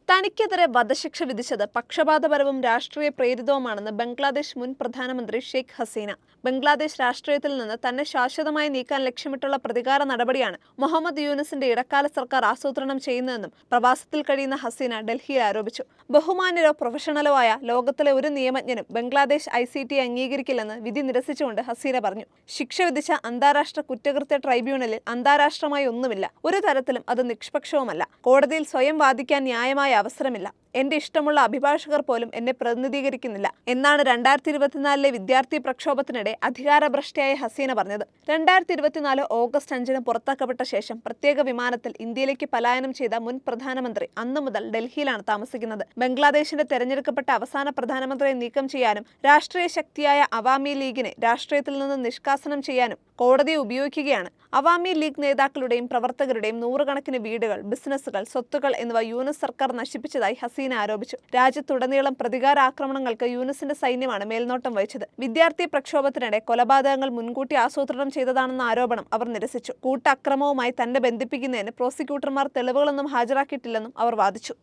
തനിക്കെതിരെ വധശിക്ഷ വിധിച്ചത് പക്ഷപാതപരവും രാഷ്ട്രീയ പ്രേരിതവുമാണെന്ന് ബംഗ്ലാദേശ് മുൻ പ്രധാനമന്ത്രി ഷെയ്ഖ് ഹസീന. ബംഗ്ലാദേശ് രാഷ്ട്രീയത്തിൽ നിന്ന് തന്നെ ശാശ്വതമായി നീക്കാൻ ലക്ഷ്യമിട്ടുള്ള പ്രതികാര നടപടിയാണ് മുഹമ്മദ് യൂനുസിന്റെ ഇടക്കാല സർക്കാർ ആസൂത്രണം ചെയ്യുന്നതെന്നും പ്രവാസത്തിൽ കഴിയുന്ന ഹസീന ഡൽഹിയിൽ ആരോപിച്ചു. ബഹുമാന്യരോ പ്രൊഫഷണലോ ആയ ലോകത്തിലെ ഒരു നിയമജ്ഞനും ബംഗ്ലാദേശ് ICT അംഗീകരിക്കില്ലെന്ന് വിധി നിരസിച്ചുകൊണ്ട് ഹസീന പറഞ്ഞു. ശിക്ഷ വിധിച്ച അന്താരാഷ്ട്ര കുറ്റകൃത്യ ട്രൈബ്യൂണലിൽ അന്താരാഷ്ട്രമായി ഒന്നുമില്ല. ഒരു തരത്തിലും അത് നിഷ്പക്ഷവുമല്ല. കോടതിയിൽ സ്വയം വാദിക്കാൻ ന്യായമായ അവസരമില്ല. എന്റെ ഇഷ്ടമുള്ള അഭിഭാഷകർ പോലും എന്നെ പ്രതിനിധീകരിക്കുന്നില്ല എന്നാണ് 2024 വിദ്യാർത്ഥി പ്രക്ഷോഭത്തിനിടെ അധികാരഭ്രഷ്ടയായ ഹസീന പറഞ്ഞത്. 2024 ഓഗസ്റ്റ് 5 പുറത്താക്കപ്പെട്ട ശേഷം പ്രത്യേക വിമാനത്തിൽ ഇന്ത്യയിലേക്ക് പലായനം ചെയ്ത മുൻ പ്രധാനമന്ത്രി അന്നു മുതൽ ഡൽഹിയിലാണ് താമസിക്കുന്നത്. ബംഗ്ലാദേശിന്റെ തെരഞ്ഞെടുക്കപ്പെട്ട അവസാന പ്രധാനമന്ത്രിയെ നീക്കം ചെയ്യാനും രാഷ്ട്രീയ ശക്തിയായ അവാമി ലീഗിനെ രാഷ്ട്രീയത്തിൽ നിന്ന് നിഷ്കാസനം ചെയ്യാനും കോടതിയെ ഉപയോഗിക്കുകയാണ്. അവാമി ലീഗ് നേതാക്കളുടെയും പ്രവർത്തകരുടെയും നൂറുകണക്കിന് വീടുകൾ, ബിസിനസ്സുകൾ, സ്വത്തുക്കൾ എന്നിവ യൂനുസ് സർക്കാർ നശിപ്പിച്ചതായി ഹസീന ആരോപിച്ചു. രാജ്യത്തുടനീളം പ്രതികാര ആക്രമണങ്ങൾക്ക് യൂനുസിന്റെ സൈന്യമാണ് മേൽനോട്ടം വഹിച്ചത്. വിദ്യാർത്ഥി പ്രക്ഷോഭത്തിനിടെ കൊലപാതകങ്ങൾ മുൻകൂട്ടി ആസൂത്രണം ചെയ്തതാണെന്ന ആരോപണം അവർ നിരസിച്ചു. കൂട്ടക്രമവുമായി തന്നെ ബന്ധിപ്പിക്കുന്നതിന് പ്രോസിക്യൂട്ടർമാർ തെളിവുകളൊന്നും ഹാജരാക്കിയിട്ടില്ലെന്നും അവർ വാദിച്ചു.